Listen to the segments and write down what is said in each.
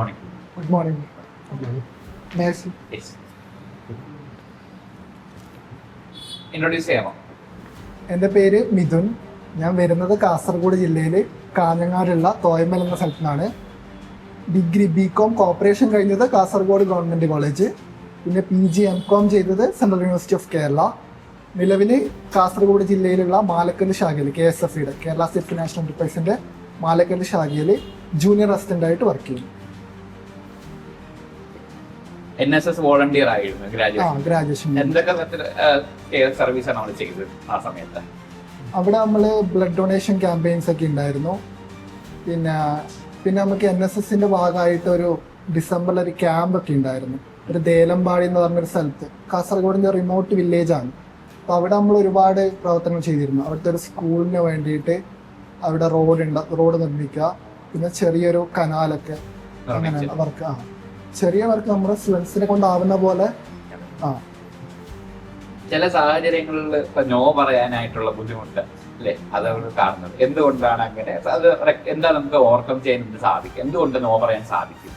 Morning. Good morning. Introduce ചെയ്യാമോ? എൻ്റെ പേര് മിഥുൻ. ഞാൻ വരുന്നത് കാസർഗോഡ് ജില്ലയിൽ കാഞ്ഞങ്ങാടുള്ള തോയമൽ എന്ന സ്ഥലത്തു നിന്നാണ്. ഡിഗ്രി BCom കോപ്പറേഷൻ കഴിഞ്ഞത് കാസർഗോഡ് ഗവൺമെൻറ് കോളേജ്, പിന്നെ PG MCom ചെയ്തത് സെൻട്രൽ യൂണിവേഴ്സിറ്റി ഓഫ് കേരള. നിലവിൽ കാസർഗോഡ് ജില്ലയിലുള്ള മാലക്കല്ല് ശാഖയിൽ KSFEയുടെ കേരള സ്റ്റേറ്റ് ഫിനാൻഷ്യൽ എൻ്റർപ്രൈസിൻ്റെ മാലക്കല്ല് ശാഖയിൽ ജൂനിയർ അസിസ്റ്റൻ്റായിട്ട് വർക്ക് ചെയ്യും. NSS വോളണ്ടിയർ ആയിരുന്നു ഗ്രാജുവേഷൻ. എന്തൊക്കെ സർവീസ് ആണ് നമ്മൾ ചെയ്തത് ആ സമയത്ത്? അവിടെ നമ്മൾ ബ്ലഡ് ഡൊണേഷൻ ക്യാമ്പയിൻസ് ഒക്കെ ഉണ്ടായിരുന്നു. പിന്നെ നമുക്ക് NSSന്റെ ഭാഗമായിട്ട് ഒരു ഡിസംബറിൽ ഒരു ക്യാമ്പ് ഒക്കെ ഉണ്ടായിരുന്നു. ഒരു ദേലമ്പാടി എന്ന് പറഞ്ഞൊരു സ്ഥലത്ത്, കാസർഗോഡിൻ്റെ റിമോട്ട് വില്ലേജ് ആണ്. അപ്പോൾ അവിടെ നമ്മൾ ഒരുപാട് പ്രവർത്തനങ്ങൾ ചെയ്തിരുന്നു. അവിടുത്തെ ഒരു സ്കൂളിന് വേണ്ടിയിട്ട് അവിടെ റോഡ് നിർമ്മിക്കുക, പിന്നെ ചെറിയൊരു കനാലൊക്കെ, അങ്ങനെ വർക്ക്. ചെറിയ വർക്ക് നമ്മുടെ സ്റ്റുഡൻസിനെ കൊണ്ടാവുന്ന പോലെ. ചില സാഹചര്യങ്ങളിൽ ഇപ്പൊ നോ പറയാനായിട്ടുള്ള ബുദ്ധിമുട്ട് അല്ലെ, അത് കാണുന്നത് എന്തുകൊണ്ടാണ് അങ്ങനെ? അത് എന്താ നമുക്ക് ഓവർകം ചെയ്യാൻ സാധിക്കും? എന്തുകൊണ്ട് നോ പറയാൻ സാധിക്കില്ല?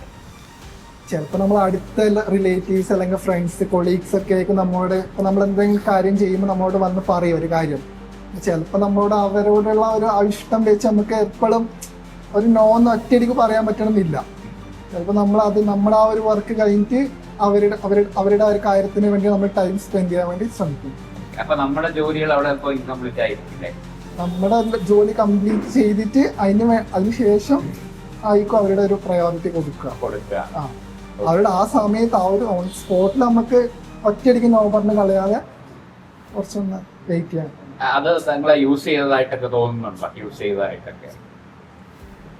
ചിലപ്പോൾ നമ്മൾ അടുത്ത റിലേറ്റീവ്സ് അല്ലെങ്കിൽ ഫ്രണ്ട്സ് കൊളീഗ്സ് ഒക്കെ ആയിരിക്കും നമ്മോട്, ഇപ്പം നമ്മൾ എന്തെങ്കിലും കാര്യം ചെയ്യുമ്പോൾ നമ്മളോട് വന്ന് പറയും ഒരു കാര്യം. ചിലപ്പോൾ നമ്മളോട് അവരോടുള്ള ഒരു ഇഷ്ടം വെച്ച് നമുക്ക് എപ്പോഴും ഒരു നോ എന്ന് ഒറ്റയടിക്ക് പറയാൻ പറ്റണമെന്നില്ല. ചിലപ്പോൾ നമ്മുടെ ആ ഒരു വർക്ക് കഴിഞ്ഞിട്ട് അവരുടെ ഒരു കാര്യത്തിന് വേണ്ടി നമ്മൾ ടൈം സ്പെൻഡ് ചെയ്യാൻ വേണ്ടി ശ്രമിക്കും. അപ്പൊ നമ്മുടെ ജോലികൾ അവിടെ ഇൻകംപ്ലീറ്റ് ആയിരിക്കില്ലേ? നമ്മുടെ ജോലി കംപ്ലീറ്റ് ചെയ്തിട്ട് അതിനുശേഷം ആയിരിക്കും അവരുടെ ഒരു പ്രയോറിറ്റി കൊടുക്കുക. അവരുടെ ആ സമയത്ത് ആ ഒരു ഓൺ സ്പോട്ടിൽ നമുക്ക് ഒറ്റയടിക്ക് നോ പറഞ്ഞ് കളയാതെ കുറച്ചൊന്ന് വെയിറ്റ് ചെയ്യാൻ. അത് നിങ്ങളെ യൂസ് ചെയ്തതായിട്ടൊക്കെ തോന്നുന്നുണ്ടോ? യൂസ് ചെയ്തതായിട്ടൊക്കെ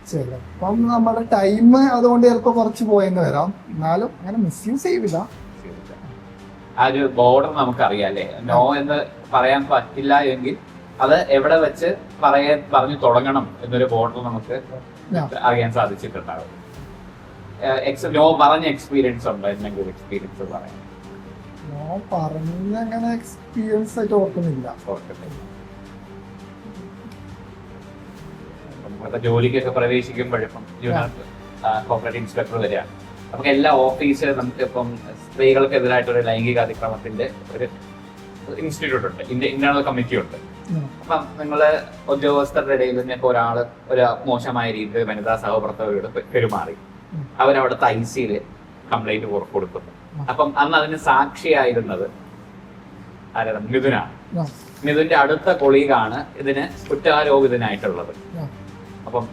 ചിലപ്പം നമ്മുടെ ടൈം അതുകൊണ്ട് ചിലപ്പോൾ കുറച്ച് പോയെന്ന് വരാം, എന്നാലും അങ്ങനെ മിസ്യൂസ് ചെയ്യില്ല. ആ ഒരു ബോർഡർ നമുക്കറിയാം അല്ലേ? നോ എന്ന് പറയാൻ പറ്റില്ല എങ്കിൽ അത് എവിടെ വെച്ച് പറഞ്ഞു തുടങ്ങണം എന്നൊരു ബോർഡർ നമുക്ക് അറിയാൻ സാധിച്ചിട്ടുണ്ടാവും. നോ പറഞ്ഞ എക്സ്പീരിയൻസ് ഉണ്ടോ? എന്തെങ്കിലും എക്സ്പീരിയൻസ് പറയാം? നോ പറഞ്ഞ അങ്ങനെ എക്സ്പീരിയൻസ് ആയിട്ട് ഓർക്കുന്നില്ല. ജോലിക്കൊക്കെ പ്രവേശിക്കുമ്പോഴും കോർപ്പറേറ്റ് ഇൻസ്പെക്ടർ വരികയാണ്. നമുക്ക് എല്ലാ ഓഫീസിലും നമുക്കിപ്പം സ്ത്രീകൾക്കെതിരായിട്ടൊരു ലൈംഗിക അതിക്രമത്തിന്റെ ഒരു ഇൻസ്റ്റിറ്റ്യൂട്ട് ഉണ്ട്, ഇന്റേണൽ കമ്മിറ്റി ഉണ്ട്. അപ്പം നിങ്ങള് ഉദ്യോഗസ്ഥരുടെ ഇടയിൽ നിന്നൊക്കെ ഒരു മോശമായ രീതിയിൽ വനിതാ സഹപ്രവർത്തകരോട് പെരുമാറി, അവരവിടുത്തെ ICയിൽ കംപ്ലൈന്റ് കൊടുക്കുന്നു. അപ്പം അന്ന് അതിന് സാക്ഷിയായിരുന്നത് ആരാണ്? മിഥുനാണ്. മിഥുന്റെ അടുത്ത കൊളീഗാണ് ഇതിന് കുറ്റാരോപിതനായിട്ടുള്ളത്. അപ്പം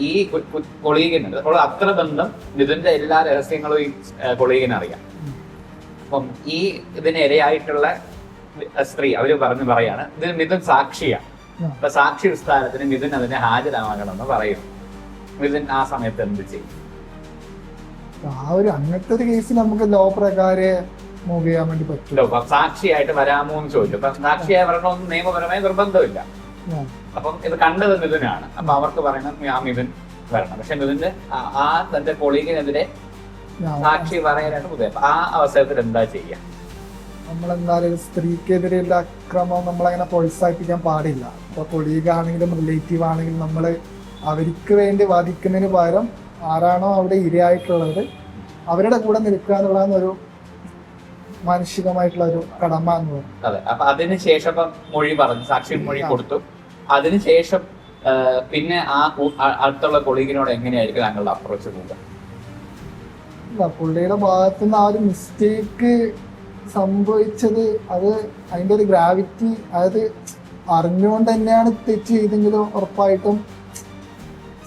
ഈ കൊളീഗിന് അത്ര ബന്ധം, മിഥുന്റെ എല്ലാ രഹസ്യങ്ങളും ഈ കൊളീഗിന് അറിയാം. അപ്പം ഈ ഇതിനിരയായിട്ടുള്ള സ്ത്രീ അവര് പറയാണ് ഇതിന് മിഥുൻ സാക്ഷിയാണ്. അപ്പൊ സാക്ഷി വിസ്താരത്തിന് മിഥുൻ അതിന് ഹാജരാകണമെന്ന് പറയുന്നു. മിഥുൻ ആ സമയത്ത് എന്ത് ചെയ്യും? അങ്ങനത്തെ ഒരു കേസിൽ നമുക്ക് ലോ പ്രകാരം മൂവ് ചെയ്യാൻ വേണ്ടി പറ്റില്ല. സാക്ഷിയായിട്ട് വരാമോ എന്ന് ചോദിച്ചു. അപ്പൊ സാക്ഷിയായി വരണമെന്ന് നിയമപരമായ നിർബന്ധമില്ല. അപ്പം ഇത് കണ്ടത് മിഥുനാണ്. അപ്പൊ അവർക്ക് പറയണം ആ മിഥുൻ വരണം. പക്ഷെ മിഥുന്റെ ആ തന്റെ കൊളീഗിനെതിരെ സാക്ഷി പറയാനായിട്ട് പുതിയ ആ അവസരത്തിൽ എന്താ ചെയ്യാ? നമ്മളെന്തായാലും സ്ത്രീക്കെതിരെയുള്ള അക്രമം നമ്മളങ്ങനെ പ്രോത്സാഹിപ്പിക്കാൻ പാടില്ല. ഇപ്പൊ കൊളീഗാണെങ്കിലും റിലേറ്റീവ് ആണെങ്കിലും നമ്മൾ അവർക്ക് വേണ്ടി വാദിക്കുന്നതിന് പകരം ആരാണോ അവിടെ ഇരയായിട്ടുള്ളത് അവരുടെ കൂടെ നിൽക്കുക എന്നുള്ളതൊരു മാനുഷികമായിട്ടുള്ള ഒരു കടമ എന്ന് പറയും. അതെ. അപ്പൊ അതിനുശേഷം മൊഴി പറഞ്ഞു, സാക്ഷി മൊഴി കൊടുത്തു. അതിനുശേഷം പിന്നെ ആ അടുത്തുള്ള കൊളീഗിനോട് എങ്ങനെയായിരിക്കും താങ്കളുടെ അപ്രോച്ച് പോവുക? പുള്ളിയുടെ ഭാഗത്തുനിന്ന് ആ ഒരു മിസ്റ്റേക്ക് സംഭവിച്ചത്, അത് അതിൻ്റെ ഒരു ഗ്രാവിറ്റി, അതായത് അറിഞ്ഞുകൊണ്ട് തന്നെയാണ് തെറ്റ് ചെയ്തെങ്കിലും ഉറപ്പായിട്ടും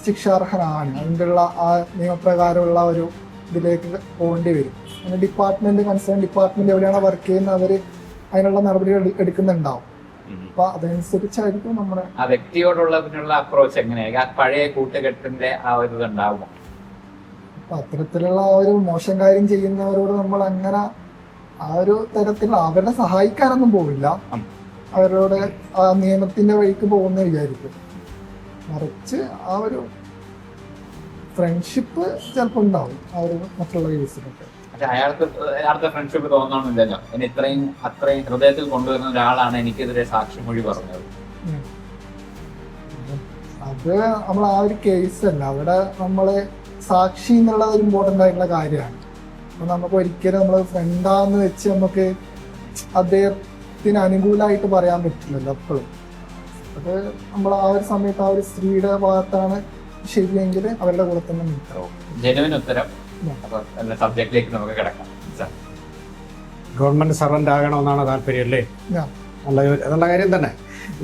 ശിക്ഷാർഹനാണ്. അതിൻ്റെയുള്ള ആ നിയമപ്രകാരമുള്ള ഒരു ഇതിലേക്ക് പോകേണ്ടി വരും. അങ്ങനെ കൺസേൺ ഡിപ്പാർട്ട്മെന്റ് എവിടെയാണോ വർക്ക് ചെയ്യുന്നത് അവർ അതിനുള്ള നടപടികൾ എടുക്കുന്നുണ്ടാവും. അപ്പൊ അതനുസരിച്ചായിരിക്കും നമ്മുടെ ആ വ്യക്തിയോടുള്ള അപ്രോച്ച് എങ്ങനെയായിരിക്കും? പഴയ കൂട്ടുകെട്ടിന്റെ ആ ഒരു ഇതുണ്ടാവുമോ? അപ്പൊ അത്തരത്തിലുള്ള ആ ഒരു മോശം കാര്യം ചെയ്യുന്നവരോട് നമ്മൾ അങ്ങനെ ആ ഒരു തരത്തിൽ അവരെ സഹായിക്കാനൊന്നും പോവില്ല. അവരോട് ആ നിയമത്തിന്റെ വഴിക്ക് പോകുന്ന വിചാരിക്കും. മറിച്ച് ആ ഒരു ഫ്രണ്ട്ഷിപ്പ് ചിലപ്പോൾ ഉണ്ടാവും ആ ഒരു മറ്റുള്ള കേസിലൊക്കെ. അയാൾക്ക് ഫ്രണ്ട്ഷിപ്പ് തോന്നണമെന്നില്ലല്ലോ. അത്രയും ഹൃദയത്തിൽ കൊണ്ടുവരുന്ന ഒരാളാണ് എനിക്കെതിരെ സാക്ഷിമൊഴി പറഞ്ഞത്. അത് നമ്മൾ ആ ഒരു കേസല്ല, അവിടെ നമ്മള് സാക്ഷി എന്നുള്ളത് ഒരു ഇമ്പോർട്ടൻ്റ് ആയിട്ടുള്ള കാര്യമാണ്. അപ്പം നമുക്ക് ഒരിക്കലും നമ്മൾ ഫ്രണ്ടാന്ന് വെച്ച് നമുക്ക് അദ്ദേഹത്തിന് അനുകൂലമായിട്ട് പറയാൻ പറ്റില്ലല്ലോ എപ്പോഴും. അത് നമ്മൾ ആ ഒരു സമയത്ത് ആ ഒരു സ്ത്രീയുടെ ഭാഗത്താണ് ശരിയെങ്കിൽ അവരുടെ കൂടെ തന്നെ നിൽക്കണം. ജനുവിൻ ഉത്തരം. അപ്പോൾ സബ്ജക്റ്റിലേക്ക് നമുക്ക് കിടക്കാം. ഗവൺമെന്റ് സർവന്റ് ആകണമെന്നാണ് താല്പര്യം അല്ലേ? നല്ല കാര്യം തന്നെ.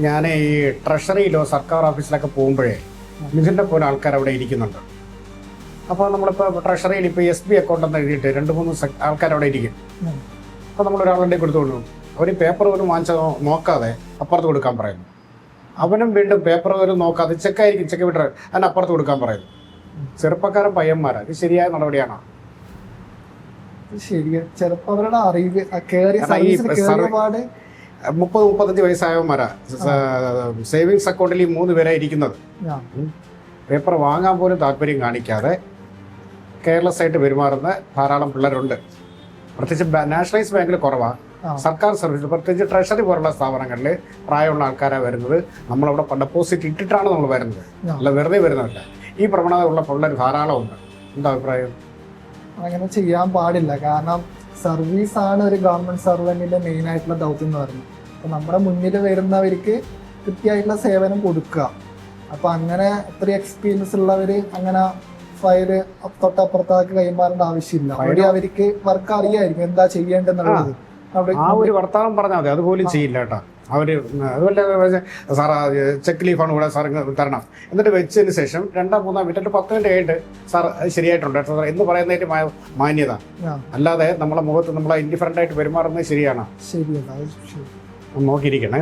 ഞാൻ ഈ ട്രഷറിയിലോ സർക്കാർ ഓഫീസിലൊക്കെ പോകുമ്പോഴേ മിഥുൻ്റെ പോലെ ആൾക്കാർ അവിടെ ഇരിക്കുന്നുണ്ട്. അപ്പോൾ നമ്മളിപ്പോൾ ട്രഷറിയിൽ ഇപ്പോൾ SB അക്കൗണ്ട് എന്ന് എഴുതിയിട്ട് 2-3 ആൾക്കാർ അവിടെ ഇരിക്കും. അപ്പോൾ നമ്മൾ ഒരാളുടെ കൊടുത്തോളൂ, അവർ പേപ്പർ പോലും വാങ്ങിച്ച നോക്കാതെ അപ്പുറത്ത് കൊടുക്കാൻ പറയുന്നു. അവനും വീണ്ടും പേപ്പർ പോലും നോക്കാതെ ചെക്കായിരിക്കും, ചെക്ക് വിട്ടർ അതിന് അപ്പുറത്ത് കൊടുക്കാൻ പറയുന്നു. ചെറുപ്പക്കാരൻ പയ്യന്മാരാണ്. ഇത് ശരിയായ നടപടിയാണോ? ശരിയാ. ചിലപ്പോൾ അവരുടെ അറിവ് 30-35 വയസ്സായവന്മാരാ സേവിങ്സ് അക്കൗണ്ടിൽ ഈ 3 പേരാ ഇരിക്കുന്നത്. പേപ്പർ വാങ്ങാൻ പോലും താല്പര്യം കാണിക്കാതെ കെയർലെസ് ആയിട്ട് പെരുമാറുന്ന ധാരാളം പിള്ളേരുണ്ട്. പ്രത്യേകിച്ച് നാഷണലൈസ് ബാങ്കിൽ കുറവാണ്. സർക്കാർ സർവീസ് പ്രത്യേകിച്ച് ട്രഷറി പോലുള്ള സ്ഥാപനങ്ങളിൽ പ്രായമുള്ള ആൾക്കാരാണ് വരുന്നത്. നമ്മളവിടെ ഡെപ്പോസിറ്റ് ഇട്ടിട്ടാണ് നമ്മൾ വരുന്നത്, അല്ല വെറുതെ വരുന്നതല്ല. ഈ പ്രവണത ഉള്ള പിള്ളേർ ധാരാളം ഉണ്ട്. എന്താ അഭിപ്രായം? അങ്ങനെ ചെയ്യാൻ പാടില്ല. കാരണം സർവീസാണ് ഒരു ഗവൺമെന്റ് സർവന്റിന്റെ മെയിൻ ആയിട്ടുള്ള ദൗത്യം എന്ന് പറയുന്നത്. അപ്പൊ നമ്മുടെ മുന്നിൽ വരുന്നവർക്ക് കൃത്യമായിട്ടുള്ള സേവനം കൊടുക്കുക. അപ്പൊ അങ്ങനെ ഇത്രയും എക്സ്പീരിയൻസ് ഉള്ളവര് അങ്ങനെ ഫയല് തൊട്ടപ്പുറത്താക്കി കൈമാറേണ്ട ആവശ്യമില്ല. അവിടെ അവർക്ക് വർക്ക് അറിയായിരിക്കും എന്താ ചെയ്യേണ്ടതെന്നുള്ളത്. ആ ഒരു വർത്തമാനം പറഞ്ഞാൽ മതി, അതുപോലും ചെയ്യില്ല കേട്ടോ അവര്. അതുപോലെ സാർ ചെക്ക് ലീഫാണ് ഇവിടെ സാർ തരണം എന്നിട്ട് വെച്ചതിന് ശേഷം 2-3 മിനിറ്റ് 10 മിനിറ്റ് കഴിഞ്ഞിട്ട് സാർ അത് ശരിയായിട്ടുണ്ട് സാർ എന്ന് പറയുന്നതിന്റെ മാന്യത. അല്ലാതെ നമ്മളെ മുഖത്ത് നമ്മളെ ഇൻഡിഫറൻ്റ് ആയിട്ട് പെരുമാറുന്നത് ശരിയാണ്? നോക്കിയിരിക്കണേ.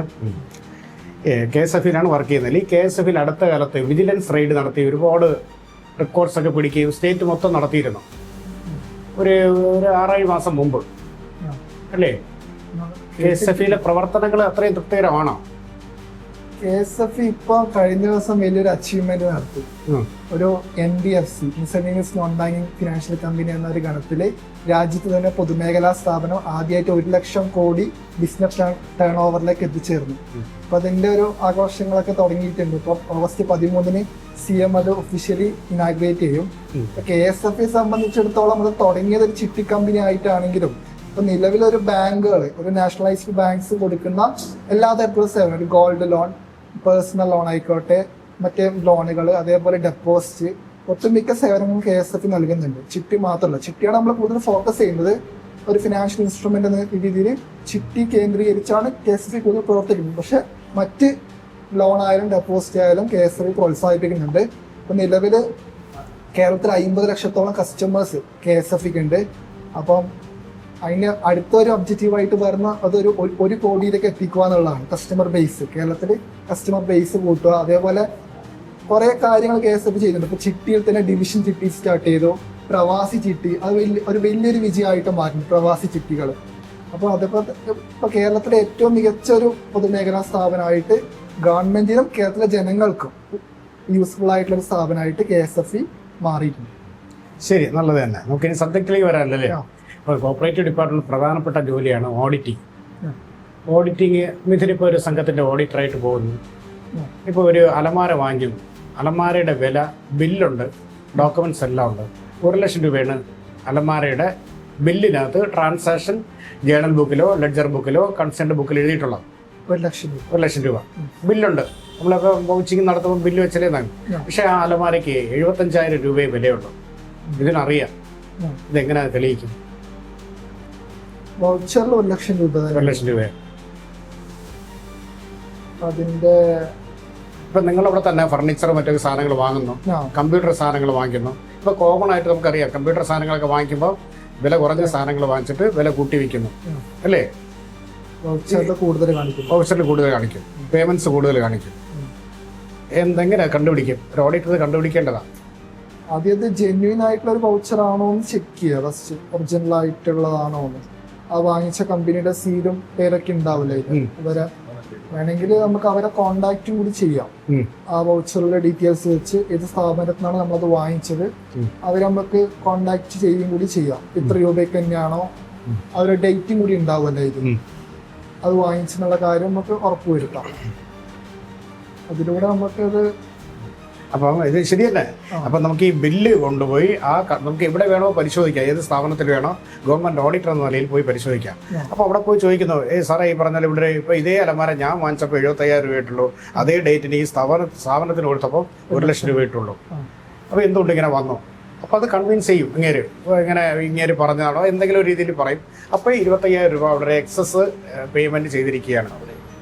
KSFലാണ് വർക്ക് ചെയ്യുന്നത്. ഈ KSFൽ അടുത്ത കാലത്ത് വിജിലൻസ് റെയ്ഡ് നടത്തി ഒരുപാട് റെക്കോർഡ്സ് ഒക്കെ പിടിക്കുകയും സ്റ്റേറ്റ് മൊത്തം നടത്തിയിരുന്നു. ഒരു 6-7 മാസം മുമ്പ് അല്ലേ? KSFലെ പ്രവർത്തനങ്ങൾ അത്രയും തൃപ്തികരമാണോ? KSF ഇപ്പൊ കഴിഞ്ഞ ദിവസം വലിയൊരു അച്ചീവ്മെന്റ് നടത്തി. ഒരു NBFC miscellaneous non banking financial company എന്ന ഒരു ഗണത്തില് രാജ്യത്ത് തന്നെ പൊതുമേഖലാ സ്ഥാപനം ആദ്യമായിട്ട് 1 ലക്ഷം കോടി ബിസിനസ് ടേൺ ഓവറിലേക്ക് എത്തിച്ചേർന്നു. അപ്പൊ അതിന്റെ ഒരു ആഘോഷങ്ങളൊക്കെ തുടങ്ങിയിട്ടുണ്ട്. ഇപ്പൊ ഓഗസ്റ്റ് 13 CM അത് ഒഫീഷ്യലി ഇനാഗ്രേറ്റ് ചെയ്യും. KSF സംബന്ധിച്ചിടത്തോളം അത് തുടങ്ങിയത് ഒരു ചിട്ടി കമ്പനി ആയിട്ടാണെങ്കിലും ഇപ്പൊ നിലവിലൊരു ബാങ്കുകൾ, ഒരു നാഷണലൈസ്ഡ് ബാങ്ക്സ് കൊടുക്കുന്ന എല്ലാ തരത്തിലുള്ള സേവനം, ഒരു ഗോൾഡ് ലോൺ, പേഴ്സണൽ ലോൺ ആയിക്കോട്ടെ, മറ്റേ ലോണുകൾ, അതേപോലെ ഡെപ്പോസിറ്റ്, ഒട്ടുമിക്ക സേവനങ്ങളും KSF നൽകുന്നുണ്ട്. ചിട്ടി മാത്രമല്ല, ചിട്ടിയാണ് നമ്മൾ കൂടുതൽ ഫോക്കസ് ചെയ്യുന്നത്. ഒരു ഫിനാൻഷ്യൽ ഇൻസ്ട്രുമെന്റ് എന്ന രീതിയിൽ ചിട്ടി കേന്ദ്രീകരിച്ചാണ് KSF കൂടുതൽ പ്രവർത്തിക്കുന്നത്. പക്ഷെ മറ്റ് ലോൺ ആയാലും ഡെപ്പോസിറ്റ് ആയാലും KSF പ്രോത്സാഹിപ്പിക്കുന്നുണ്ട്. ഇപ്പൊ നിലവിൽ കേരളത്തിൽ 50 ലക്ഷത്തോളം കസ്റ്റമേഴ്സ് KSFക്ക് ഉണ്ട്. അപ്പം അതിന് അടുത്തൊരു ഒബ്ജക്റ്റീവായിട്ട് വരുന്ന അതൊരു 1 കോടിയിലേക്ക് എത്തിക്കുക എന്നുള്ളതാണ്. കസ്റ്റമർ ബേസ്, കേരളത്തിൽ കസ്റ്റമർ ബേസ് കൂട്ടുക. അതേപോലെ കുറേ കാര്യങ്ങൾ KSF ചെയ്യുന്നുണ്ട്. ഇപ്പോൾ ചിട്ടിയിൽ തന്നെ ഡിവിഷൻ ചിട്ടി സ്റ്റാർട്ട് ചെയ്തു, പ്രവാസി ചിട്ടി, അത് ഒരു വലിയൊരു വിജയമായിട്ട് മാറ്റി പ്രവാസി ചിട്ടികൾ. അപ്പോൾ അതേപോലെ ഇപ്പോൾ കേരളത്തിലെ ഏറ്റവും മികച്ച ഒരു പൊതുമേഖലാ സ്ഥാപനമായിട്ട് ഗവൺമെന്റിനും കേരളത്തിലെ ജനങ്ങൾക്കും യൂസ്ഫുൾ ആയിട്ടുള്ള ഒരു സ്ഥാപനമായിട്ട് KSF മാറിയിട്ടുണ്ട്. ശരി, നല്ലത് തന്നെ. നമുക്കിനി സബ്ജക്റ്റിലേക്ക് വരാനല്ലേ? ഇപ്പോൾ കോപ്പറേറ്റീവ് ഡിപ്പാർട്ട്മെന്റ് പ്രധാനപ്പെട്ട ജോലിയാണ് ഓഡിറ്റിംഗ്. ഓഡിറ്റിങ് മിഥുനിപ്പോൾ ഒരു സംഘത്തിൻ്റെ ഓഡിറ്ററായിട്ട് പോകുന്നു. ഇപ്പോൾ ഒരു അലമാര വാങ്ങിക്കും, അലമാരയുടെ വില, ബില്ലുണ്ട്, ഡോക്യുമെൻറ്റ്സ് എല്ലാം ഉണ്ട്. 1 ലക്ഷം രൂപയാണ് അലമാരയുടെ ബില്ലിനകത്ത് ട്രാൻസാക്ഷൻ ജേണൽ ബുക്കിലോ ലെഡ്ജർ ബുക്കിലോ കൺസെൻറ്റ് ബുക്കിൽ എഴുതിയിട്ടുള്ളത്. 1 ലക്ഷം രൂപ ബില്ലുണ്ട്. നമ്മളൊക്കെ വൗച്ചിങ് നടത്തുമ്പോൾ ബില്ല് വെച്ചാലേ തന്നെ. പക്ഷേ ആ അലമാരയ്ക്ക് 75,000 രൂപയെ വിലയുള്ളൂ. ഇതിനറിയാം. ഇതെങ്ങനെയാണ് തെളിയിക്കും? വൗച്ചറിൽ 1 ലക്ഷം രൂപ. 1 ലക്ഷം രൂപ. അതിന്റെ ഇപ്പം നിങ്ങളവിടെ തന്നെ ഫർണിച്ചർ മറ്റൊക്കെ സാധനങ്ങൾ വാങ്ങുന്നു, കമ്പ്യൂട്ടർ സാധനങ്ങൾ വാങ്ങിക്കുന്നു. ഇപ്പോൾ കോമൺ ആയിട്ട് നമുക്കറിയാം, കമ്പ്യൂട്ടർ സാധനങ്ങളൊക്കെ വാങ്ങിക്കുമ്പോൾ വില കുറഞ്ഞ സാധനങ്ങൾ വാങ്ങിച്ചിട്ട് വില കൂട്ടി വയ്ക്കുന്നു അല്ലേ? വൗച്ചറിൽ കൂടുതൽ കാണിക്കും, പേയ്മെന്റ്സ് കൂടുതൽ കാണിക്കും. എന്തെങ്ങനെ കണ്ടുപിടിക്കും? ഒരു ഓഡിറ്റർ കണ്ടുപിടിക്കേണ്ടതാണ്. ആദ്യം ജെന്യൂൻ ആയിട്ടുള്ള ഒരു വൗച്ചർ ആണോ എന്ന് ചെക്ക് ചെയ്യുക. ഫസ്റ്റ് ഒറിജിനൽ ആയിട്ടുള്ളതാണോ എന്ന്. ആ വാങ്ങിച്ച കമ്പനിയുടെ സീലും പേരൊക്കെ ഉണ്ടാവില്ല. അവരെ വേണമെങ്കിൽ നമുക്ക് അവരെ കോണ്ടാക്റ്റും കൂടി ചെയ്യാം. ആ വൗച്ചറിലെ ഡീറ്റെയിൽസ് വെച്ച് ഏത് സ്ഥാപനത്തിനാണ് നമ്മളത് വാങ്ങിച്ചത് അവരെ നമുക്ക് കോണ്ടാക്ട് ചെയ്യുകയും കൂടി ചെയ്യാം. ഇത്ര രൂപയ്ക്ക് തന്നെയാണോ, അവരുടെ ഡേറ്റും കൂടി ഉണ്ടാവുമല്ലോ ഇത്. അത് വാങ്ങിച്ചെന്നുള്ള കാര്യം നമുക്ക് ഉറപ്പുവരുത്താം. അതിലൂടെ നമുക്കത് അപ്പം ഇത് ശരിയല്ലേ? അപ്പം നമുക്ക് ഈ ബില്ല് കൊണ്ടുപോയി നമുക്ക് എവിടെ വേണോ പരിശോധിക്കാം, ഏത് സ്ഥാപനത്തിൽ വേണോ ഗവൺമെന്റ് ഓഡിറ്റർ എന്ന നിലയിൽ പോയി പരിശോധിക്കാം. അപ്പോൾ അവിടെ പോയി ചോദിക്കുന്നു, സാറേ ഈ പറഞ്ഞാൽ ഇവിടെ ഇപ്പോൾ ഇതേ അലമാര ഞാൻ വാങ്ങിച്ചപ്പോൾ 75,000 രൂപയായിട്ടുള്ളൂ, അതേ ഡേറ്റിന് ഈ സ്ഥാപനത്തിന് കൊടുത്തപ്പോൾ 1,00,000 രൂപയായിട്ടുള്ളൂ. അപ്പോൾ എന്തുകൊണ്ട് ഇങ്ങനെ വന്നു? അപ്പോൾ അത് കൺവിൻസ് ചെയ്യും ഇങ്ങേര് പറഞ്ഞതാണോ എന്തെങ്കിലും രീതിയിൽ പറയും. അപ്പോൾ 25,000 രൂപ അവിടെ എക്സസ് പേയ്മെന്റ് ചെയ്തിരിക്കുകയാണ്.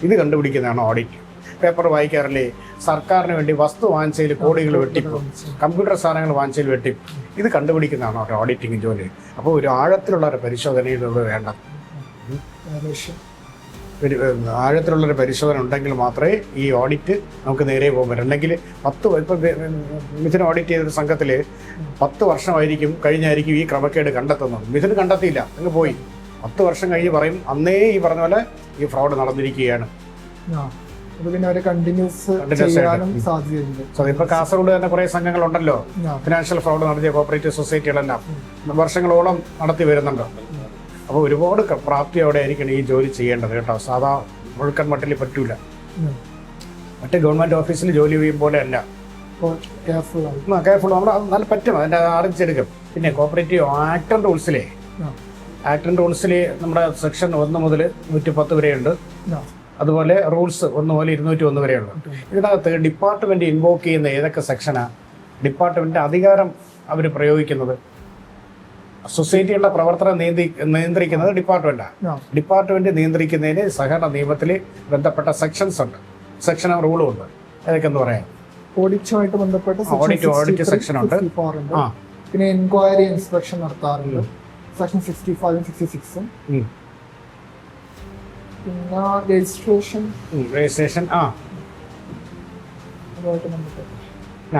ഇത് കണ്ടുപിടിക്കുന്നതാണ് ഓഡിറ്റ്. പേപ്പർ വായിക്കാറില്ലേ, സർക്കാരിന് വേണ്ടി വസ്തു വാങ്ങിച്ചതിൽ കോടികൾ വെട്ടിപ്പും, കമ്പ്യൂട്ടർ സാധനങ്ങൾ വാങ്ങിച്ചതിൽ വെട്ടിപ്പും. ഇത് കണ്ടുപിടിക്കുന്നതാണ് ഒരു ഓഡിറ്റിംഗ് ജോലി. അപ്പോൾ ഒരു ആഴത്തിലുള്ള ഒരു പരിശോധനയിലൂടെ വേണ്ട, ആഴത്തിലുള്ളൊരു പരിശോധന ഉണ്ടെങ്കിൽ മാത്രമേ ഈ ഓഡിറ്റ് നമുക്ക് നേരെ പോകാൻ പറ്റും. അല്ലെങ്കിൽ 10 ഇപ്പം മിഥുൻ ഓഡിറ്റ് ചെയ്തൊരു സംഘത്തിൽ 10 വർഷമായിരിക്കും കഴിഞ്ഞായിരിക്കും ഈ ക്രമക്കേട് കണ്ടെത്തുന്നത്. മിഥുൻ കണ്ടെത്തിയില്ല, അങ്ങ് പോയി. 10 വർഷം കഴിഞ്ഞ് പറയും അന്നേ ഈ പറഞ്ഞ പോലെ ഈ ഫ്രോഡ് നടന്നിരിക്കുകയാണ്. ഇപ്പൊ കാസർഗോഡ് തന്നെ കുറെ സംഘങ്ങളുണ്ടല്ലോ, ഫിനാൻഷ്യൽ ഫ്രോഡ് നടത്തിയ കോപ്പറേറ്റീവ് സൊസൈറ്റികളെല്ലാം വർഷങ്ങളോളം നടത്തി വരുന്നുണ്ട്. അപ്പോൾ ഒരുപാട് പ്രാപ്തിയോടെ ആയിരിക്കണം ഈ ജോലി ചെയ്യേണ്ടത് കേട്ടോ. സാധാ മുഴുക്കൻ മട്ടിൽ പറ്റൂല. മറ്റേ ഗവൺമെന്റ് ഓഫീസിൽ ജോലി ചെയ്യും പോലെ അല്ല, കെയർഫുൾ നമ്മൾ നല്ല പറ്റും, അതിൻ്റെ അറിയിച്ചെടുക്കും. പിന്നെ കോപ്പറേറ്റീവ് ആക്ട് ആൻഡ് റൂൾസിൽ നമ്മുടെ സെക്ഷൻ 1 മുതൽ 110 വരെയുണ്ട്. അതുപോലെ റൂൾസ് 1 മുതൽ 201 വരെയുണ്ട്. ഇതിനകത്ത് ഡിപ്പാർട്ട്മെന്റ് ഇൻവോക്ക് ചെയ്യുന്ന ഏതൊക്കെ സെക്ഷനാണ്? ഡിപ്പാർട്ട്മെന്റിന്റെ അധികാരം അവർ പ്രയോഗിക്കുന്നത്, സൊസൈറ്റിയുടെ പ്രവർത്തനം നിയന്ത്രിക്കുന്നത് ഡിപ്പാർട്ട്മെന്റാണ്. ഡിപ്പാർട്ട്മെന്റ് നിയന്ത്രിക്കുന്നതിന് സഹകരണ നിയമത്തിൽ ബന്ധപ്പെട്ട സെക്ഷൻസ് ഉണ്ട്, സെക്ഷനും റൂളും ഉണ്ട്. അതൊക്കെ എന്ന് പറയാം. ഓഡിറ്റുമായിട്ട് ബന്ധപ്പെട്ട് ഓഡിറ്റ് സെക്ഷൻ ഉണ്ട്. പിന്നെ എൻക്വയറി ഇൻസ്പെക്ഷൻ നടത്താറുണ്ട്, സെക്ഷൻ 65 66. പിന്നെ രജിസ്ട്രേഷൻ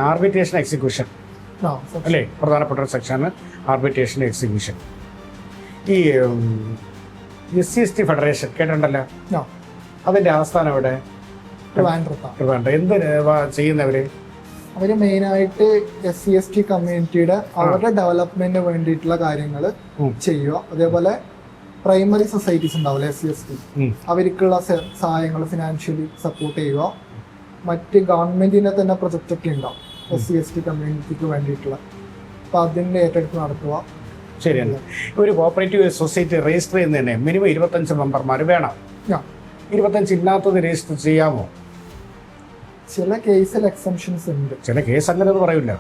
ആർബിട്രേഷൻ എക്സിക്യൂഷൻ അല്ലേ പ്രധാനപ്പെട്ട ഒരു സെക്ഷനാണ് ആർബിട്രേഷൻ എക്സിക്യൂഷൻ. ഈ SC/ST ഫെഡറേഷൻ കേട്ടിട്ടുണ്ടല്ലോ, അതിന്റെ ആസ്ഥാനം എവിടെ? ട്രിവാൻഡ്രം. എന്ത് ചെയ്യുന്നവര്? അവര് മെയിനായിട്ട് SC/ST കമ്മ്യൂണിറ്റിയുടെ അവരുടെ ഡെവലപ്മെന്റിന് വേണ്ടിയിട്ടുള്ള കാര്യങ്ങൾ ചെയ്യുക. അതേപോലെ പ്രൈമറി സൊസൈറ്റീസ് ഉണ്ടാവില്ല SC/ST, അവർക്കുള്ള സഹായങ്ങൾ ഫിനാൻഷ്യലി സപ്പോർട്ട് ചെയ്യുക. മറ്റ് ഗവൺമെന്റിന്റെ തന്നെ പ്രൊജക്റ്റ് ഒക്കെ ഉണ്ടാവും SC/ST കമ്മ്യൂണിറ്റിക്ക് വേണ്ടിയിട്ടുള്ള, അപ്പൊ അതിന്റെ ഏറ്റെടുപ്പ് നടത്തുക. ശരിയാണ്. ഒരു കോപ്പറേറ്റീവ് സൊസൈറ്റി രജിസ്റ്റർ ചെയ്യുന്നതിന് മിനിമം 25 മെമ്പർമാർ വേണം. 25 ഇല്ലാത്തത് രജിസ്റ്റർ ചെയ്യാമോ? ചില കേസിൽ എക്സംഷൻസ് ഉണ്ട്. ചില കേസ് അങ്ങനെ ഒന്നും പറയില്ല,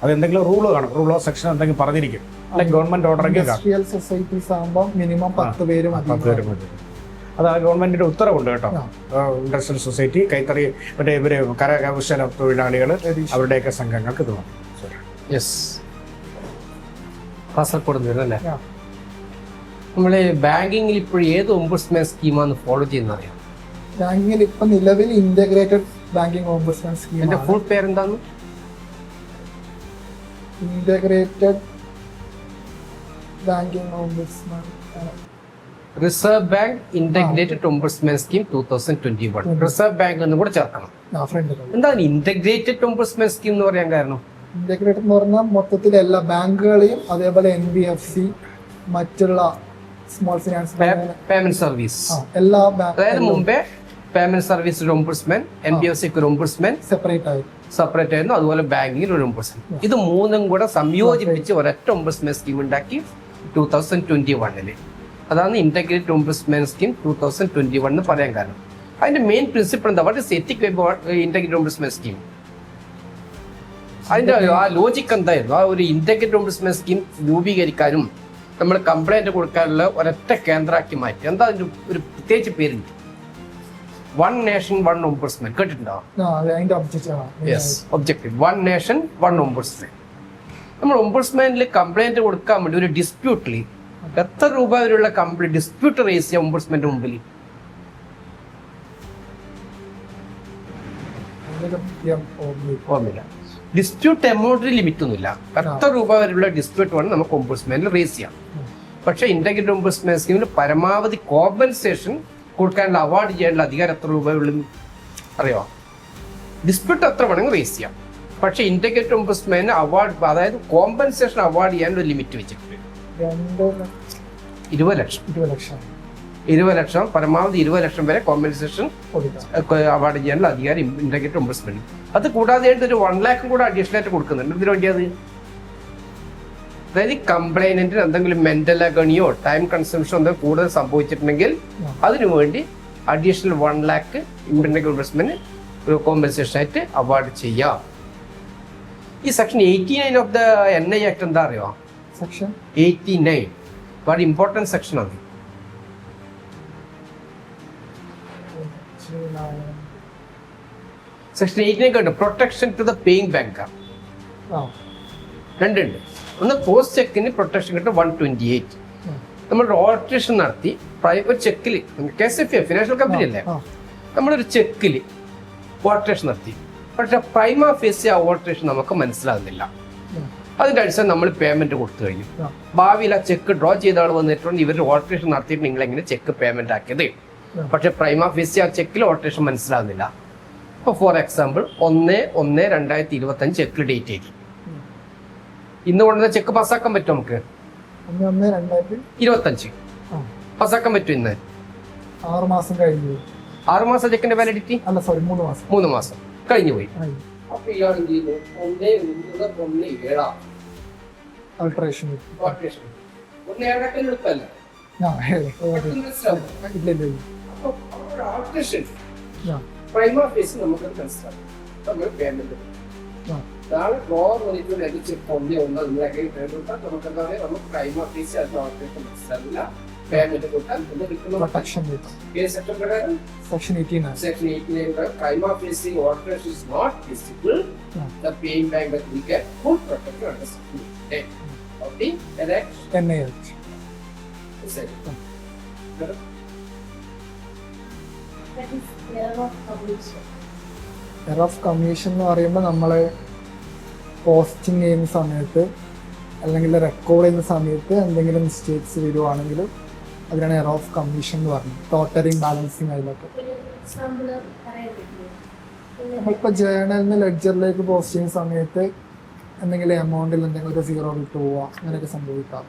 അതെന്തെങ്കിലും റൂള് കാണും, റൂൾ ഓഫ് സെക്ഷൻ എന്തെങ്കിലും പറഞ്ഞിരിക്കും, അല്ലെങ്കിൽ ഗവൺമെന്റ് ഓർഡറെങ്കിലും ഇൻഡസ്ട്രിയൽ സൊസൈറ്റീസ് ആകുമ്പോൾ മിനിമം 10 പേര് മതി. അത് ആ ഗവൺമെന്റിന്റെ ഉത്തരവുണ്ട് കേട്ടോ. ഇൻഡസ്ട്രിയൽ സൊസൈറ്റി, കൈത്തറി, മറ്റേ ഇവര് കരകൗശല തൊഴിലാളികൾ, അവരുടെയൊക്കെ സംഘങ്ങൾക്ക് ഇത് വേണം. കാസർഗോഡ് അല്ലേ? നമ്മള് ബാങ്കിങ്ങിൽ ഇപ്പോഴും ഏത് ഓംബുഡ്സ്മാൻ സ്കീമാണ് ഫോളോ ചെയ്യുന്നത് അറിയാം? ബാങ്കിങ്ങിൽ ഇപ്പൊ നിലവിൽ ഇന്റഗ്രേറ്റഡ് ബാങ്കിങ് ഓംബുഡ്സ്മാൻ സ്കീം. എന്റെ ഫുൾ പേരെന്താണ്? Integrated banking ombudsman, reserve bank integrated ombudsman scheme 2021. Reserve bank എന്ന് കൂടെ ചേർക്കണം. എന്താണ് ഇന്റഗ്രേറ്റഡ് ഓംബുഡ്സ്മാൻ സ്കീം എന്ന് പറയാൻ കാരണം? ഇന്റഗ്രേറ്റഡ് എന്ന് പറഞ്ഞാൽ മൊത്തത്തിൽ എല്ലാ ബാങ്കുകളെയും അതേപോലെ NBFC, മറ്റുള്ള സ്മോൾ ഫിനാൻസ്, പേയ്മെന്റ് സർവീസ് എല്ലാ അതായത് മുമ്പേ പേയ്മെന്റ് സർവീസ് ഒരു ഓംബുഡ്സ്മാൻ, NBFC ഒരു ഓംബുഡ്സ്മാൻ സെപ്പറേറ്റ് ആയിരുന്നു. അതുപോലെ ബാങ്കിങ്ങിൽ ഒരു ഓംബുഡ്സ്മാൻ. ഇത് മൂന്നും കൂടെ സംയോജിപ്പിച്ച് ഒരൊറ്റ ഓംബുഡ്സ്മാൻ സ്കീം ഉണ്ടാക്കി 2021. അതാണ് ഇന്റഗ്രേറ്റഡ് ഓംബുഡ്സ്മാൻ സ്കീം 2021 എന്ന് പറയാൻ കാരണം. അതിന്റെ മെയിൻ പ്രിൻസിപ്പിൾ എന്താ? What is ethic integrated ombudsman scheme? അതിന്റെ ആ ലോജിക്ക് എന്തായിരുന്നു? ആ ഒരു ഇന്റഗ്രേറ്റഡ് ഓംബുഡ്സ്മാൻ സ്കീം രൂപീകരിക്കാനും നമ്മൾ കംപ്ലൈന്റ് കൊടുക്കാനുള്ള ഒരൊറ്റ കേന്ദ്രമാക്കി മാറ്റി. എന്താ അതിന്റെ ഒരു പ്രത്യേകിച്ച് പേരുണ്ട്? വൺ നേഷൻ വൺ ഓംബുഡ്സ്മാൻ കേട്ടിട്ടുണ്ടോ? Objective one nation one ombudsman. നമ്മൾ ഓംബുഡ്സ്മാനിൽ കംപ്ലൈന്റ് കൊടുക്കാൻ വേണ്ടി ഒരു ഡിസ്പ്യൂട്ടിൽ എത്ര രൂപ വരെയുള്ള ഡിസ്പ്യൂട്ട് റേസ് ചെയ്യാം ഓംബുഡ്സ്മാന്റെ മുമ്പിൽ? ഓർമ്മയില്ല. ഡിസ്പ്യൂട്ട് എമൗണ്ടിന് ലിമിറ്റ് ഒന്നുമില്ല, എത്ര രൂപ വരെയുള്ള ഡിസ്പ്യൂട്ട് വേണം നമുക്ക് ഓംബുഡ്സ്മാനിൽ റേസ് ചെയ്യാം. പക്ഷെ ഇന്റഗ്രേറ്റഡ് ഓംബുഡ്സ്മാൻ സ്കീമിൽ പരമാവധി കോമ്പൻസേഷൻ കൊടുക്കാനുള്ള അവാർഡ് ചെയ്യാനുള്ള അധികാരം എത്ര രൂപ അറിയോ? ഡിസ്പ്യൂട്ട് എത്ര വേണമെങ്കിൽ റേസ് ചെയ്യാം. പക്ഷെ ഇന്റഗ്രേറ്റഡ് ഓംബുഡ്സ്മാന് അവാർഡ്, അതായത് കോമ്പൻസേഷൻ അവാർഡ് ചെയ്യാൻ ഒരു ലിമിറ്റ് വെച്ചിട്ടുണ്ട്. 20 ലക്ഷം. 20 ലക്ഷം പരമാവധി 20 ലക്ഷം വരെ കോമ്പൻസേഷൻ കൊടുക്കാം. അവാർഡ് ചെയ്യാനുള്ള അധികാരം ഇന്റഗ്രേറ്റഡ് ഓംബുഡ്സ്മാൻ. അത് കൂടാതെ ഒരു 1 lakh കൂടെ അഡീഷണൽ ആയിട്ട് കൊടുക്കുന്നുണ്ട്. ഇതിനു വേണ്ടി അത് അതായത് കംപ്ലൈനന്റിന് എന്തെങ്കിലും മെന്റൽ അഗണിയോ ടൈം കൺസംഷനോ എന്തെങ്കിലും കൂടുതൽ സംഭവിച്ചിട്ടുണ്ടെങ്കിൽ അതിനു വേണ്ടി അഡീഷണൽ 1 lakh ഇന്റഗ്രേറ്റഡ് ഓംബുഡ്സ്മാൻ ഒരു കോമ്പൻസേഷൻ ആയിട്ട് അവാർഡ് ചെയ്യാം. ഈ section 89 of the NI act എന്താ അറിയോ? സെക്ഷൻ 89 വളരെ ഇമ്പോർട്ടൻറ്റ് സെക്ഷൻ ആണ്. സെക്ഷൻ 89 കണ്ടു protection to the paying banker. രണ്ടുണ്ട്. ഒന്ന് പോസ്റ്റ് ചെക്കിന് പ്രൊട്ടക്ഷൻ കിട്ടും 128. നമ്മളൊരു ഓൾട്രേഷൻ നടത്തി ഒരു ചെക്കിൽ KSFE ഫിനാൻഷ്യൽ കമ്പനി അല്ലേ, നമ്മളൊരു ചെക്കിൽ ഓൾട്രേഷൻ നടത്തി. പക്ഷെ പ്രൈമ ഫേസി ആ ഓൾട്രേഷൻ നമുക്ക് മനസ്സിലാകുന്നില്ല. അതിൻ്റെ അടിസ്ഥാനം നമ്മൾ പേയ്മെന്റ് കൊടുത്തു കഴിഞ്ഞു. ഭാവിയിൽ ആ ചെക്ക് ഡ്രോ ചെയ്ത ആൾ വന്നിട്ടുണ്ട് ഇവർ ഓൾട്രേഷൻ നടത്തിയിട്ട് നിങ്ങൾ എങ്ങനെ ചെക്ക് പേയ്മെന്റ് ആക്കിയത്. പക്ഷെ പ്രൈമ ഫേസി ആ ചെക്കിൽ ഓൾട്രേഷൻ മനസ്സിലാകുന്നില്ല. ഇപ്പോൾ ഫോർ എക്സാമ്പിൾ 1/1/2025 ചെക്കിൽ ഡേറ്റ് ചെയ്തു. ഇന്ന് കൊണ്ടുവന്ന ചെക്ക് പാസ്സാക്കാൻ പറ്റും നമുക്ക്? 1/1/2025 പാസ്സാക്കാൻ പറ്റും. ഇന്ന് 6 മാസം കഴിഞ്ഞു. 6 മാസം ചെക്കിന്റെ വാലിഡിറ്റി? അല്ല സോറി 3 മാസം. 3 മാസം കഴിഞ്ഞു പോയി. അപ്പൊ ഇയാൾ എന്ത് ചെയ്തു? 1/1/17 അൾട്രേഷൻ ഓൾട്രേഷൻ 1/7 എളുപ്പമല്ല. ഓൾട്രേഷൻ പ്രൈമ ഫേസ് നമുക്ക് മനസ്സിലാവും. നമ്മൾ പേയ്മെന്റ് നാളെ ഡ്രോവർ വന്നിട്ട് അത് ചെക്ക് 1/1 നമ്മളൊക്കെ നമുക്ക് എന്താ പറയുക, നമുക്ക് പ്രൈമ ഫേസ് അത് ഓൾട്രേഷൻ മനസ്സിലാവില്ല. പേയ്മെന്റ് കൊടുത്താൽ protection section 89. Section 89 prima facie alteration is not visible. The paying bank that we get full protection under Section 10 of the NI. Error of commission എന്ന് പറയുമ്പോൾ നമ്മൾ പോസ്റ്റിംഗ് ചെയ്യുന്ന സമയത്ത് അല്ലെങ്കിൽ റെക്കോർഡ് ചെയ്യുന്ന സമയത്ത് എന്തെങ്കിലും മിസ്റ്റേക്സ് വരുവാണെങ്കിൽ അതിനാണ് എറർ ഓഫ് കമ്മീഷൻ എന്ന് പറയുന്നത്. ടോട്ടലിംഗ് ബാലൻസിങ് അതിലൊക്കെ നമ്മളിപ്പോൾ ജേണലിന് ലെഡ്ജറിലേക്ക് പോസ്റ്റ് ചെയ്യുന്ന സമയത്ത് എന്തെങ്കിലും എമൗണ്ടിൽ എന്തെങ്കിലും ഒരു 0 വിട്ട് പോവുക അങ്ങനെയൊക്കെ സംഭവിക്കാം.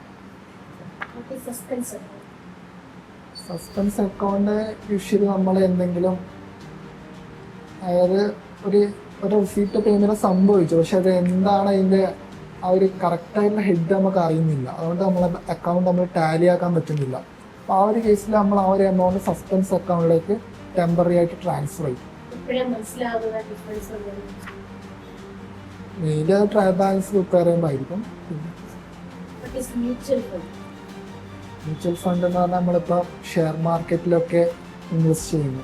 സസ്പെൻസ് അക്കൗണ്ട് യൂഷ്വലി നമ്മൾ എന്തെങ്കിലും അതായത് ഒരു റിസീപ്റ്റ് പേയ്മെന്റ് സംഭവിച്ചു, പക്ഷെ അത് എന്താണ് അതിൻ്റെ ആ ഒരു കറക്റ്റായിട്ടുള്ള ഹെഡ് നമുക്ക് അറിയുന്നില്ല. അതുകൊണ്ട് നമ്മളെ അക്കൗണ്ട് നമ്മൾ ടാലി ആക്കാൻ പറ്റുന്നില്ല. അപ്പോൾ ആ ഒരു കേസിൽ നമ്മൾ ആ ഒരു എമൗണ്ട് സസ്പെൻസ് അക്കൗണ്ടിലേക്ക് ടെമ്പററി ആയിട്ട് ട്രാൻസ്ഫർ ചെയ്യും. മെയിൻലി അത് ട്രയൽ ബാലൻസ് പ്രിപ്പയർ ചെയ്യുമ്പോഴായിരിക്കും. മ്യൂച്വൽ ഫണ്ട് എന്ന് പറഞ്ഞാൽ നമ്മളിപ്പോൾ ഷെയർ മാർക്കറ്റിലൊക്കെ ഇൻവെസ്റ്റ് ചെയ്യുന്നു.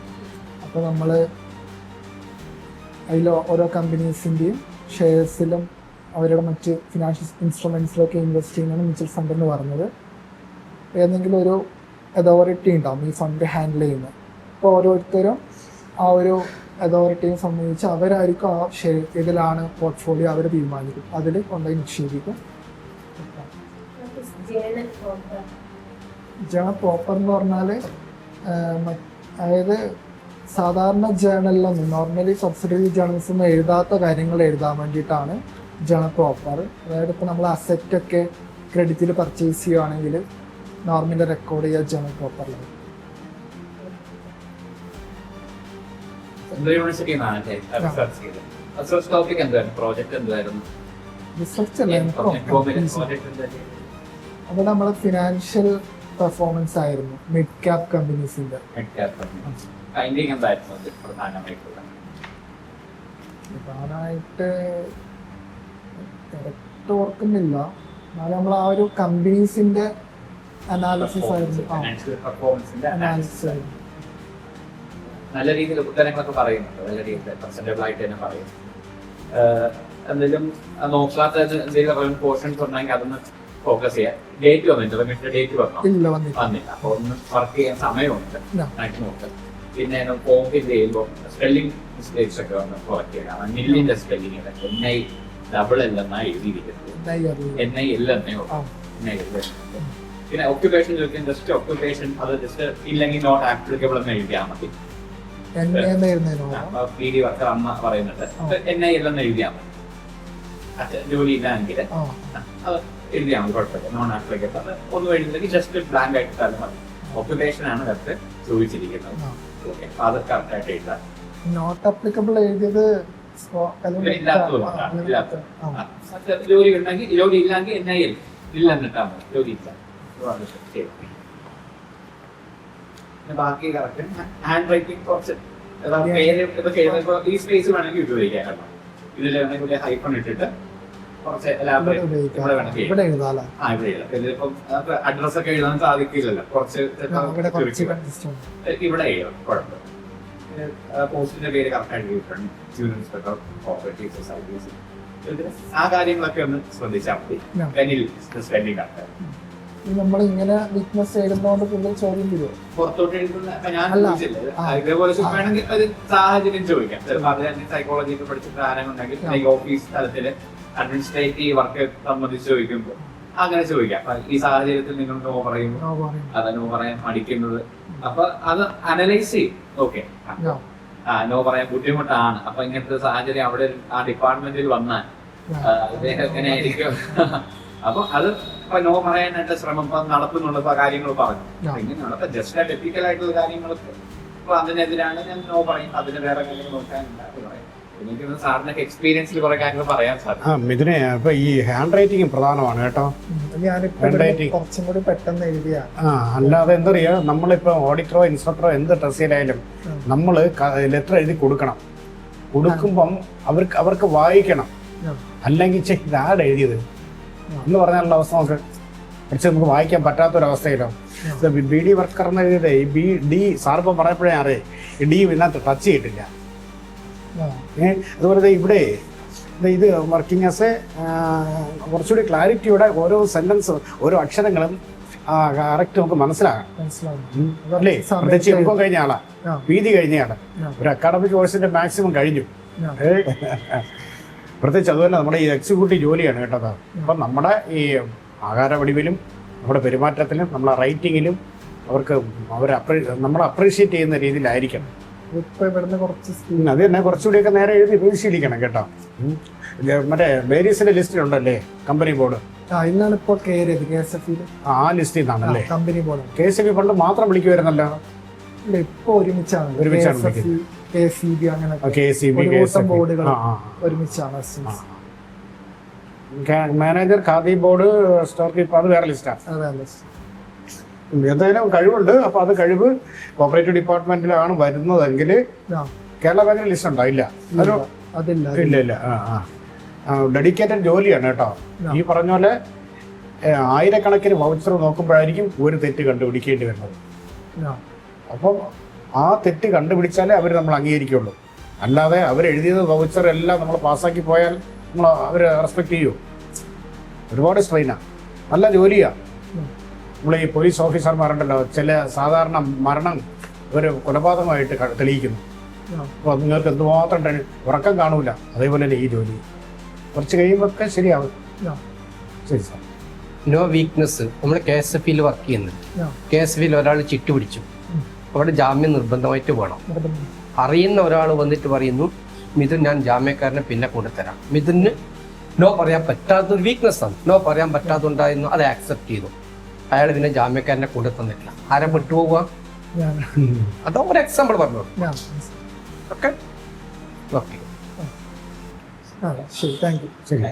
അപ്പോൾ നമ്മൾ അതിൽ ഓരോ കമ്പനീസിൻ്റെയും ഷെയർസിലും അവരുടെ മറ്റ് ഫിനാൻഷ്യൽ ഇൻസ്ട്രുമെൻറ്റ്സിലൊക്കെ ഇൻവെസ്റ്റ് ചെയ്യുന്നതാണ് മ്യൂച്വൽ ഫണ്ട് എന്ന് പറഞ്ഞത്. ഏതെങ്കിലും ഒരു അതോറിറ്റി ഉണ്ടാവും ഈ ഫണ്ട് ഹാൻഡിൽ ചെയ്യുന്നത്. അപ്പോൾ ഓരോരുത്തരും ആ ഒരു അതോറിറ്റിയെ സംബന്ധിച്ച് അവരായിരിക്കും ആ ഷെയർ ഇതിലാണ് പോർട്ട്ഫോളിയോ അവർ തീരുമാനിക്കും, അതിൽ കൊണ്ടുപോയി നിക്ഷേപിക്കും. ജേണൽ പ്രോപ്പർ എന്ന് പറഞ്ഞാൽ അതായത് സാധാരണ ജേണലിലൊന്നും നോർമലി സബ്സിഡറി ജേണൽസൊന്നും എഴുതാത്ത കാര്യങ്ങൾ എഴുതാൻ വേണ്ടിയിട്ടാണ് ജേണൽ പ്രോപ്പർ. അതായത് ഇപ്പോൾ നമ്മൾ അസറ്റൊക്കെ ക്രെഡിറ്റിൽ പർച്ചേസ് ചെയ്യുകയാണെങ്കിൽ നോർമലി റെക്കോർഡ് ചെയ്യുക ജേണൽ പ്രോപ്പറിലാണ്. റിസർച്ച് അല്ല, അവിടെ നമ്മൾ ഫിനാൻഷ്യൽ പെർഫോമൻസ് ആയിരുന്നു മിഡ് ക്യാപ് കമ്പനീസിന്റെ. പ്രധാനമായിട്ട് കറക്റ്റ് ഓർക്കുന്നില്ല, എന്നാലും നമ്മൾ ആ ഒരു കമ്പനീസിന്റെ അനാലിസിസ് ആയിരുന്നു. അനാലിസിസ് ആയിരുന്നു. നല്ല രീതിയിൽ ഉത്തരങ്ങളൊക്കെ പറയുന്നുണ്ട്, നല്ല രീതിയിൽ പെർസെന്റബിൾ ആയിട്ട് തന്നെ പറയും. എന്തെങ്കിലും നോക്കാത്ത എന്തെങ്കിലും പോർഷൻസ് ഉണ്ടെങ്കിൽ അതൊന്ന് ഫോക്കസ് ചെയ്യാം. ഡേറ്റ് വന്നിട്ട് ഡേറ്റ് വന്നില്ല, അപ്പൊ ഒന്ന് വർക്ക് ചെയ്യാൻ സമയമുണ്ട്, നോക്കാം. പിന്നെ ഫോം ഫിൽ ചെയ്യുമ്പോൾ സ്പെല്ലിംഗ് മിസ്റ്റേക്സ് ഒക്കെ ഒന്ന് കറക്റ്റ് ചെയ്യണം. മില്ലിന്റെ സ്പെല്ലിംഗ് NI ഡബിൾ L എന്നാ എഴുതിയിരിക്കുന്നത്, NI L എന്നേ ഉള്ളൂ. പിന്നെ ഓക്യുപ്പേഷൻ ചോദിക്കും, ജസ്റ്റ് ഓക്യുപ്പേഷൻ അത് ജസ്റ്റ് ഇല്ലെങ്കിൽ നോട്ട് ആപ്ലിക്കബിൾ എന്ന് എഴുതിയാൽ മതി. PD വർക്കർ അമ്മ പറയുന്നുണ്ട് NI L എന്ന് എഴുതിയാൽ മതി. ജോലി ഇല്ലാങ്കിൽ അത് എഴുതിയാൽ മതി, കുഴപ്പമില്ല. നോൺ ആപ്ലിക്കബിൾ ഒന്നും എഴുതില്ലെങ്കിൽ ജസ്റ്റ് ബ്ലാങ്ക് ആയിട്ട് ഇട്ടാലും മതി. ഓക്യുപേഷൻ ആണ് നേരത്തെ ചോദിച്ചിരിക്കുന്നത്. ആ. ഓക്കെ, അത് കറക്റ്റ് ആയിട്ട് എഴുതാം. നോട്ട് അപ്ലിക്കബിൾ എഴുതിയത് ഇല്ലാത്തതുകൊണ്ടാണ്. ഇല്ലാത്തത്. ആ. ജോലി ഉണ്ടെങ്കിൽ ജോലി ഇല്ലെങ്കിൽ NIL ഇല്ലെന്നിട്ടാ മതി. ജോലി ഇല്ല. ശരി. പിന്നെ ബാക്കി കറക്റ്റ് ഹാൻഡ് റൈറ്റിംഗ് കുറച്ച് പേര് ഇതൊക്കെ എഴുതുമ്പോൾ ഈ സ്പേസ് വേണമെങ്കിൽ ഉപയോഗിക്കാം കേട്ടോ. ഇതിൽ വേണമെങ്കിൽ ഹൈഫൺ ഇട്ടിട്ട് കുറച്ച് elaborate ഇവിടെ വേണമെങ്കിൽ ഇവിടെ എഴുതാലോ. ആ ഇവിടെ എഴുതാം. ഇതിലിപ്പം അഡ്രസ് ഒക്കെ എഴുതാൻ സാധിക്കില്ലല്ലോ. കുറച്ച് ഇവിടെ കുറച്ച് ചുരുക്കി consistent. ഇവിടെ എഴുതാം, കുഴപ്പമില്ല. പോസ്റ്റിന്റെ പേര് കറക്റ്റ് ആയിട്ട് എഴുതിയിട്ടുണ്ട്. Chief inspector cooperative service. ആ കാര്യങ്ങളൊക്കെ ഒന്ന് ശ്രദ്ധിച്ചാൽ മതി. പെനിൽ സ്പെൻഡിങ് ആണ്. നമ്മൾ ഇങ്ങനെ വീക്ക്നെസ് എഴുതുന്നതുകൊണ്ട് കൂടുതൽ ചോദ്യം വരുമോ? പുറത്തോട്ട് എഴുതുന്ന ഇപ്പൊ ഞാൻ അല്ല. ചോദിച്ചില്ലേ, ആ. ഇതേപോലെ വേണമെങ്കിൽ ഒരു സാഹചര്യം ചോദിക്കാം. ചിലപ്പോൾ അത് തന്നെ സൈക്കോളജിയിൽ പഠിച്ചിട്ട് ആരെങ്കിലും ഈ ഓഫീസ് തലത്തില് അഡ്മിനിസ്ട്രേറ്റീവ് വർക്ക് സംബന്ധിച്ച് ചോദിക്കുമ്പോൾ അങ്ങനെ ചോദിക്കാം. അപ്പൊ ഈ സാഹചര്യത്തിൽ നിങ്ങൾ നോ പറയുമ്പോൾ ആ, പറയും. അത് നോ പറയാൻ മടിക്കുന്നത്, അപ്പൊ അത് അനലൈസ് ചെയ്യും. ഓക്കെ, നോ പറയാൻ ബുദ്ധിമുട്ടാണ്. അപ്പൊ ഇങ്ങനത്തെ സാഹചര്യം അവിടെ ആ ഡിപ്പാർട്ട്മെന്റിൽ വന്നാൽ അദ്ദേഹം എങ്ങനെയായിരിക്കും? അപ്പൊ അത് ഇപ്പൊ നോ പറയാനായിട്ട് ശ്രമം നടത്തുന്നുള്ള കാര്യങ്ങൾ പറഞ്ഞു. ഇങ്ങനെയാണ് ഇപ്പൊ ജസ്റ്റ് ടെക്നിക്കൽ ആയിട്ടുള്ള കാര്യങ്ങളൊക്കെ ഇപ്പൊ അതിനെതിരാണ് ഞാൻ നോ പറയും. അതിന് വേറെ കാര്യങ്ങൾ നോക്കാനില്ല എന്ന് പറയും. എനിക്ക് സാറിനൊക്കെ എക്സ്പീരിയൻസിൽ കുറെ കാര്യങ്ങൾ പറയാൻ സാധിക്കും. മിഥുനെ ഇപ്പൊ ഈ ഹാൻഡ് റൈറ്റിംഗ് പ്രധാനമാണ് കേട്ടോ. ഞാനിപ്പോ Handwriting. കുറച്ചും കൂടി പെട്ടെന്ന് എഴുതിയാണ്. അല്ലാതെ എന്താ പറയാ, നമ്മളിപ്പോ ഓഡിറ്ററോ ഇൻസ്പെക്ടറോ എന്ത് ടെസ്റ്റിലായാലും നമ്മള് ലെറ്റർ എഴുതി കൊടുക്കുമ്പം അവർക്ക് വായിക്കണം. അല്ലെങ്കിൽ ഇതാടെ എഴുതിയത് എന്ന് പറഞ്ഞാലുള്ള അവസ്ഥ നമുക്ക് വായിക്കാൻ പറ്റാത്തൊരവസ്ഥയിലോ. ബി ഡി വർക്കർ എന്ന് എഴുതിയത് ഈ ഡി സാറിപ്പം പറഞ്ഞപ്പോഴേ അറിയാം ഈ ഡി ഇതിനകത്ത് ടച്ച് ചെയ്തിട്ടില്ല. അതുപോലെ ഇവിടെ ഇത് വർക്കിംഗ് ആസ് എ കുറച്ചുകൂടി ക്ലാരിറ്റിയോടെ ഓരോ സെന്റൻസ് ഓരോ അക്ഷരങ്ങളും കറക്റ്റ് നമുക്ക് മനസ്സിലാകണം. അല്ലേ? പ്രത്യേകിച്ച് എംകോം കഴിഞ്ഞ ആളാ, PG കഴിഞ്ഞ ആളാ, ഒരു അക്കാഡമിക് കോഴ്സിന്റെ മാക്സിമം കഴിഞ്ഞു. പ്രത്യേകിച്ച് അതുപോലെ നമ്മുടെ ഈ എക്സിക്യൂട്ടീവ് ജോലിയാണ് കേട്ടത്. അപ്പം നമ്മുടെ ഈ ആഹാര വടിവിലും നമ്മുടെ പെരുമാറ്റത്തിലും നമ്മളെ റൈറ്റിങ്ങിലും നമ്മളെ അപ്രീഷിയേറ്റ് ചെയ്യുന്ന രീതിയിലായിരിക്കണം. അത് തന്നെ കുറച്ചുകൂടിയൊക്കെ നേരെ എഴുതി പരിശീലിക്കണം കേട്ടോ. മറ്റേ വേരിയസിന്റെ ലിസ്റ്റിലുണ്ടല്ലേ കമ്പനി ബോർഡ്, ഇന്നാണ് ഇപ്പോൾ കയറിയത് KSF-ൽ. ആ ലിസ്റ്റിൽ നിന്നാണല്ലേ കമ്പനി ബോർഡ്. KSF ഫണ്ട് മാത്രം വിളിക്കുമായിരുന്നല്ലോ. ഇപ്പൊ ഒരുമിച്ചാണ് KSEB അങ്ങനെ KSEB ബോർഡുകൾ ഒരുമിച്ചാണ്. Manager, khadi board, store keeper, അത് വേറെ ലിസ്റ്റാണ്. എന്തായാലും കഴിവുണ്ട്. അപ്പൊ അത് കഴിവ് കോപ്പറേറ്റീവ് ഡിപ്പാർട്ട്മെന്റിലാണ് വരുന്നതെങ്കിൽ കേരള ബാങ്കിന് ലിസ്റ്റ് ഉണ്ടോ? ഇല്ല, ഇല്ല. ഡെഡിക്കേറ്റഡ് ജോലിയാണ് കേട്ടോ. ഈ പറഞ്ഞ പോലെ ആയിരക്കണക്കിന് വൗച്ചർ നോക്കുമ്പോഴായിരിക്കും ഒരു തെറ്റ് കണ്ടുപിടിക്കേണ്ടി വരുന്നത്. അപ്പം ആ തെറ്റ് കണ്ടുപിടിച്ചാലേ അവർ നമ്മൾ അംഗീകരിക്കുള്ളൂ. അല്ലാതെ അവരെഴുതിയത് വൗച്ചർ എല്ലാം നമ്മൾ പാസ്സാക്കി പോയാൽ അവർ റെസ്പെക്ട് ചെയ്യൂ. ഒരുപാട് സ്ട്രെയിനാണ്, നല്ല ജോലിയാണ്. നമ്മൾ ഈ പോലീസ് ഓഫീസർമാരുണ്ടല്ലോ, ചില സാധാരണ മരണം ഒരു കൊലപാതകമായിട്ട് തെളിയിക്കുന്നു. അപ്പോൾ നിങ്ങൾക്ക് എന്തുമാത്രം ഉറക്കം കാണൂല. അതേപോലെ തന്നെ ഈ ജോലി കുറച്ച് കഴിയുമ്പോഴൊക്കെ ശരിയാവും. ശരി സാർ. No weakness. നമ്മൾ KSF-ൽ വർക്ക് ചെയ്യുന്നത്. KSF-ൽ ഒരാൾ ചിട്ടി പിടിച്ചു, അവിടെ ജാമ്യം നിർബന്ധമായിട്ട് വേണം. അറിയുന്ന ഒരാൾ വന്നിട്ട് പറയുന്നു, മിഥുൻ ഞാൻ ജാമ്യക്കാരനെ പിന്നെ കൊണ്ടുതരാം. മിഥുന് നോ പറയാൻ പറ്റാത്തൊരു വീക്ക്നെസ് ആണ്. നോ പറയാൻ പറ്റാത്തുണ്ടായിരുന്നു, അത് ആക്സെപ്റ്റ് ചെയ്തു. അയാൾ പിന്നെ ജാമ്യക്കാരനെ കൊണ്ടു തന്നിട്ടില്ല. ആരെ വിട്ടുപോവുക? അതോ ഒരു എക്സാമ്പിൾ പറഞ്ഞു. Okay okay. ശരി, താങ്ക് യു. ശരി.